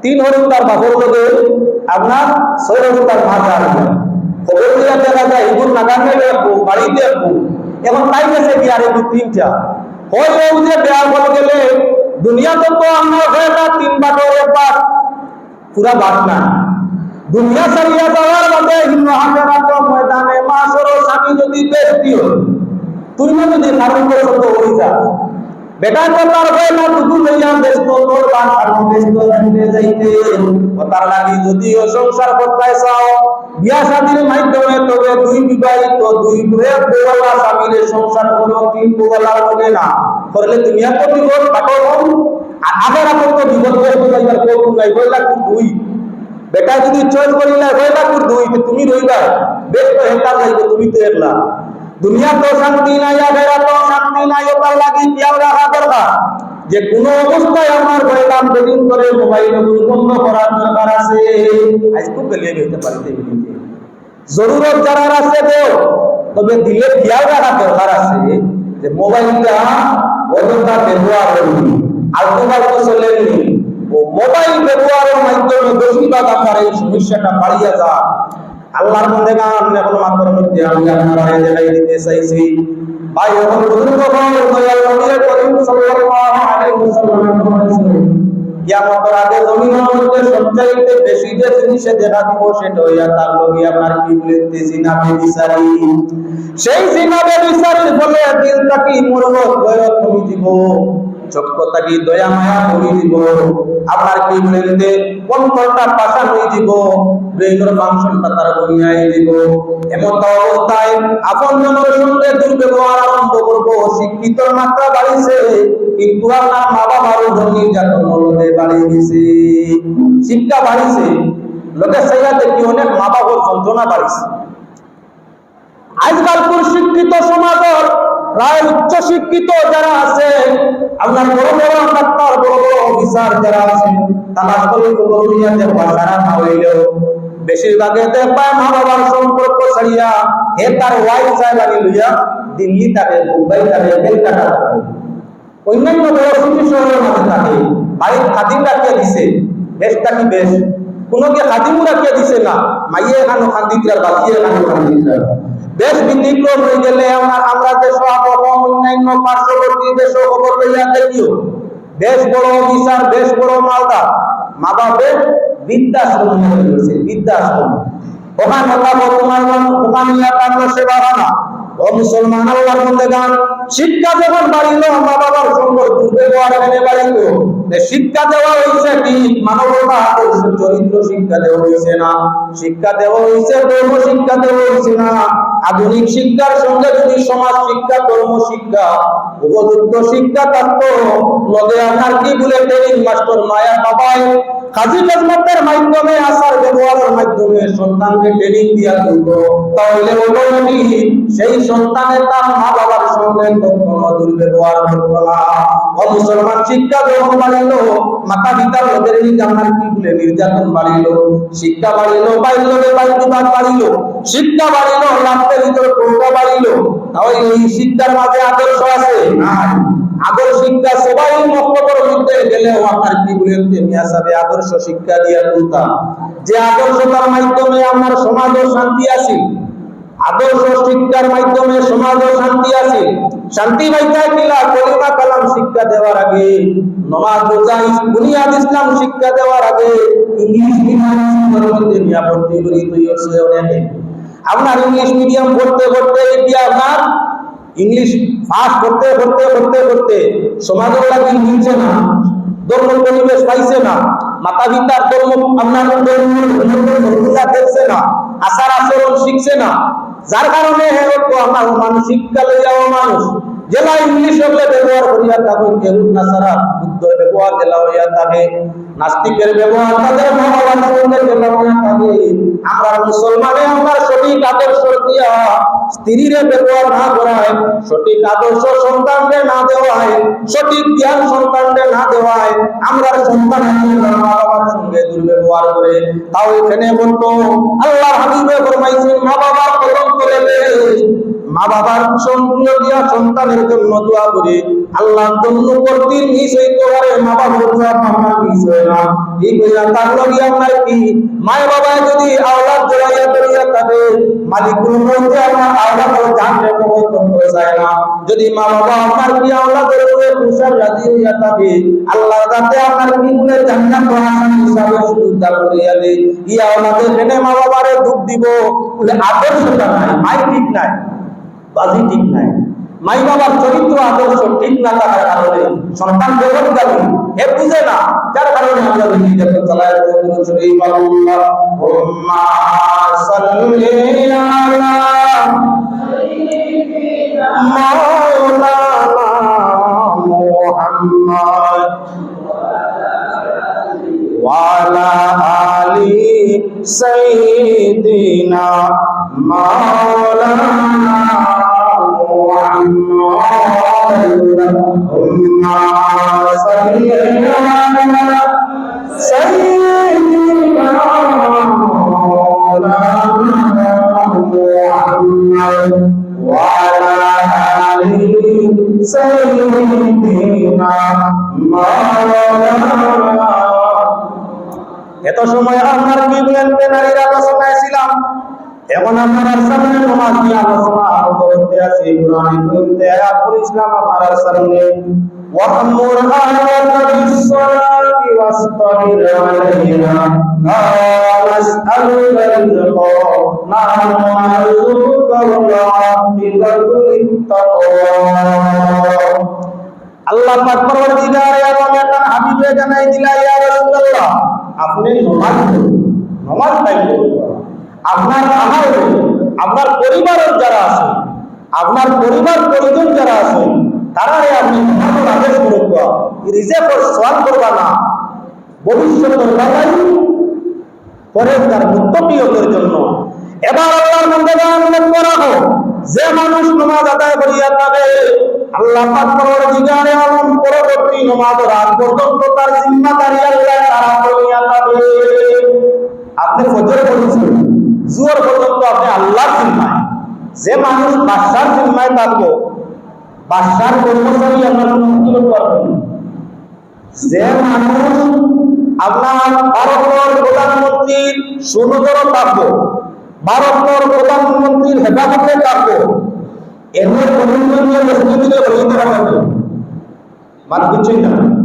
3 হরিণ তার বাপর মধ্যে আপনার 6 হরিণ তার মা যার খবর দিয়া দেখা যায় এগুলো নাগানে রাখবো বাড়িতে রাখবো এখন তাই গেছে কি আর এগুলো 3টা হয় ও যে বেয়ার বলে গেলে দুনিয়াতে তো আমরা হয় না 3 বাটের একবার পুরা বাট না দুনিয়া ছাড়িয়া যাওয়ার মধ্যে মহাজারাত ময়দানে মাসর স্বামী যদি বেশি হয় তুই না যদি কারণ করে তো হই যা বেটা তো তার হয় না দুটো লইয়া ব্যস্ত তোর বা কারণ ব্যস্ত রাখতে যাইতে তার লাগি যদি সংসার করতে চাও বিয়া শাদীর মাধ্যমে তবে 2 বিবাহিত 2 বউওয়ালা স্বামীর সংসার করো 3 বউওয়ালা হবে না করলে তুমি এত বিপদ কাটো আর আগের আপন তো বিপদ করতে যাইবার কোন নাই বইলা কি 2 বেটা যদি চয়েস করিলা বইলা কি 2 তুমি রইবা ব্যস্ত হেতা যাইবে তুমি তো একলা দুনিয়া তো শান্তি নাই আখেরা তো শান্তি নাই ওটার লাগি খেয়াল রাখা দরকার যে কোন অবস্থায় আমার বইলাম বেদিন করে মোবাইল বন্ধ করার দরকার আছে আজ খুব গলিয়ে যেতে পারতে বিলিতে জরুরত যারা আছে তো তবে দিলে খেয়াল রাখা দরকার আছে যে মোবাইলটা অযথা ব্যবহার করবি আলতু চলেনি ও মোবাইল ব্যবহারের মাধ্যমে বেশিরভাগ আমার এই সমস্যাটা বাড়িয়ে যায় আল্লাহর বন্দেগান এখন মাত্র মধ্যে আমি আপনারা দেখাই দিতে চাইছি ভাই এখন বুজুর্গ দয়াল নবী করিম সাল্লাল্লাহু আলাইহি ওয়াসাল্লাম বলেছেন কিয়ামতের আগে জমিনের মধ্যে সবচাইতে বেশি যে জিনিসে দেখা দিব সেটা হইয়া তার লগে আপনার কি বলতে জিনাবে বিচারি সেই জিনাবে বিচারির ফলে দিলটা কি মুরগত গয়রত কমি দিব চক্ষুটা কি দয়া মায়া কমি দিব আপনার কি বলতে অন্তরটা পাশা হয়ে দিব ব্রেইনের ফাংশনটা তার কমিয়ে দিব এমন অবস্থায় আপন জনের সঙ্গে দুর্ব্যবহার আরম্ভ করব শিক্ষিতর মাত্রা বাড়িছে কিন্তু আপনার মা বাবার উপর নির্যাতন মূল্যে বাড়িয়ে গেছে শিক্ষা বাড়িছে লোকের সাইয়া দেখি অনেক মা বাবার যন্ত্রণা বাড়িছে আজকালকার শিক্ষিত সমাজের প্রায় উচ্চ শিক্ষিত যারা আছে আপনার বড় বড় ডাক্তার বড় বড় অফিসার যারা আছে তারা সকলে খবর নিয়ে দেখবা সারা না হইলেও বেশিরভাগে দেখবা মা বাবার সম্পর্ক ছাড়িয়া হে তার ওয়াইফ চাইবানি লইয়া দিল্লি থাকে মুম্বাই থাকে কলকাতা থাকে অন্যান্য বড় সিটি শহরের মাঝে থাকে বাড়ির খাদিম রাখিয়া দিছে বেশটা কি বেশ কোনো কি খাদিমও রাখিয়া দিছে না মাইয়ে এখানো খান্দিকরা বাকিয়ে এখানো খান্দিকরা দেশ ব্যতিক্রম হয়ে গেলে আমরা দেশ অন্যান্য পার্শ্ববর্তী দেশ খবর লইয়া দেখিও দেশ বড় অফিসার দেশ বড় মালদা মা বাপের বৃদ্ধাশ্রম হয়েছে বৃদ্ধাশ্রম ওখানে ওখানে সেবা না ও মুসলমান আল্লাহর বন্দেগান শিক্ষা যখন বাড়িল মা বাবার সঙ্গে দুর্ব্যবহার এনে বাড়িল শিক্ষা দেওয়া হয়েছে কি মানবতা চরিত্র শিক্ষা দেওয়া হয়েছে না শিক্ষা দেওয়া হয়েছে ধর্ম শিক্ষা দেওয়া হয়েছে না আধুনিক শিক্ষার সঙ্গে যদি সমাজ শিক্ষা ধর্ম শিক্ষা উপযুক্ত শিক্ষা থাকতো লগে আপনার কি বলে ট্রেনিং মাস্টার মায়া বাবাই কাজী খেদমতের মাধ্যমে আচার ব্যবহারের মাধ্যমে সন্তানকে ট্রেনিং দিয়া দিত তাহলে অটোমেটিক সেই সন্তানের তার মা বাবার সঙ্গে কখনো দুর্ব্যবহার করতো না ও মুসলমান শিক্ষা যখন বাড়িল মাতা পিতার লোকের আপনার কি বলে নির্যাতন বাড়িল শিক্ষা বাড়িল বাইরে বিভাগ বাড়িল শিক্ষা বাড়িল রাষ্ট্রের ভিতরে কোনটা বাড়িল তাহলে এই শিক্ষার মাঝে আদর্শ আছে না আদর্শ শিক্ষা সবাই মক্তবর মধ্যে গেলেও আপনার কি বলেন মিয়া সাহেব আদর্শ শিক্ষা দিয়া তুলতাম যে আদর্শতার মাধ্যমে আমার সমাজের শান্তি আছে আদর্শ শিক্ষার মাধ্যমে সমাজের শান্তি আছে শান্তি পাইতে কিলা কলিমা কালাম শিক্ষা দেওয়ার আগে নামাজ রোজা বুনিয়াদ ইসলাম শিক্ষা দেওয়ার আগে ইংলিশ মিডিয়াম নিয়ে ভর্তি করি তৈরি অনেকে আপনার ইংলিশ মিডিয়াম পড়তে পড়তে এতিয়া আপনার ইংলিশ ফাস্ট করতে সমাজের লাগি মিলছে না ধর্ম পরিবেশ পাইছে না মাতা পিতার ধর্ম আপনার দেখছে না আচার আচরণ শিখছে না যার কারণে আমার মানুষ শিক্ষা লইয়াও মানুষ জেলা ইংলিশ হলে ব্যবহার করিয়া থাকুন এরূপ নাসারা বুদ্ধ ব্যবহার জেলা হইয়া থাকে নাস্তিকের ব্যবহার তাদের মহাবান সঙ্গে জেলা হইয়া থাকে আমরা মুসলমানে আমরা সঠিক আদর্শ দিয়া স্ত্রীর ব্যবহার না করায় সঠিক আদর্শ সন্তানকে না দেওয়ায় সঠিক জ্ঞান সন্তানকে না দেওয়ায় আমরা সন্তান মা বাবার সঙ্গে দুর্ব্যবহার করে তাও এখানে বলতো আল্লাহ হাবিবে ফরমাইছেন মা বাবার কলম করে মা বাবার সন্তান দিয়া সন্তানের জন্য দোয়া করি আল্লাহর জন্য প্রতিদিন মিস হইতে পারে মা বাবার দোয়া আমার মিস হয় না এই কইরা তার লগিয়া আপনার কি মা বাবা যদি আওলাদ জড়াইয়া করিয়া থাকে মালিকুল মউত আমার আওলাদ জানলে কবর করতে চায় না যদি মা বাবা আপনার কি আওলাদের উপরে খুশাল রাজি হইয়া থাকে আল্লাহ যাতে আপনার কি বলে জান্নাত হাসান হিসাবে সুযোগ দান করিয়া দেয় ই আওলাদের জেনে মা বাবারে দুঃখ দিব বলে আদর্শটা নাই মাই ঠিক নাই বাজি ঠিক নাই মাই বাবার চরিত্র আদর্শ ঠিক না থাকার কারণে সন্তান বেরোজগারি এ বুঝে না যার কারণে আমরা নিজেকে চালায় এই আল্লাহুম্মা সাল্লি আলা মাওলানা মুহাম্মদ ওয়া আলা আলি সাইয়্যিদিনা মাওলানা এত সময় আমার কি বলেন নারীর আলোচনায় ছিলাম এখন আপনার সামনে নামাজ নিয়ে আলোচনা আরম্ভ করতে আছি কোরআন পড়তে আয়াত পড়ছিলাম আপনার সামনে ওয়া'মুর আহলাকা বিস-সালাতি ওয়াসতাবির আলাইহা লা নাসআলুকা রিজকা নাহনু নারযুকুকা ওয়াল-আকিবাতুত তাকওয়া আল্লাহ পাক পরওয়ারদিগার এবং তার হাবিবে জানাই দিলা ইয়া রাসূলুল্লাহ আপনি নামাজ টাইম আপনার আমার আপনার পরিবারের যারা আছে আপনার পরিবার পরিজন যারা আছে তারাই আপনি নামাজের আদেশ করবা রিজেক্ট সওয়াল করবা না ভবিষ্যতের বালাই পরেজগার মুত্তাকিয়তের জন্য এবার আল্লাহর বান্দাগণ লক্ষ্য রাখো যে মানুষ নামাজ আদায় করিয়া থাকে আল্লাহ পাক পরওয়ারদিগার আলম পরবর্তী নামাজের আগ পর্যন্ত তার জিম্মাদারি আল্লাহ তাআলা করিয়া থাকে আপনি ফজর পড়েছেন জোহর পর্যন্ত আপনি আল্লাহর জিম্মায় যে মানুষ বাদশার জিম্মায় থাকবো বাদশার কর্মচারী আপনার কি করবেন যে মানুষ আপনার ভারতের প্রধানমন্ত্রীর সুনজর থাকবো ভারতের প্রধানমন্ত্রীর হেফাজতে থাকবো এর প্রধানমন্ত্রী মুসলিমদের হইতে পারবে মানে বুঝছেন না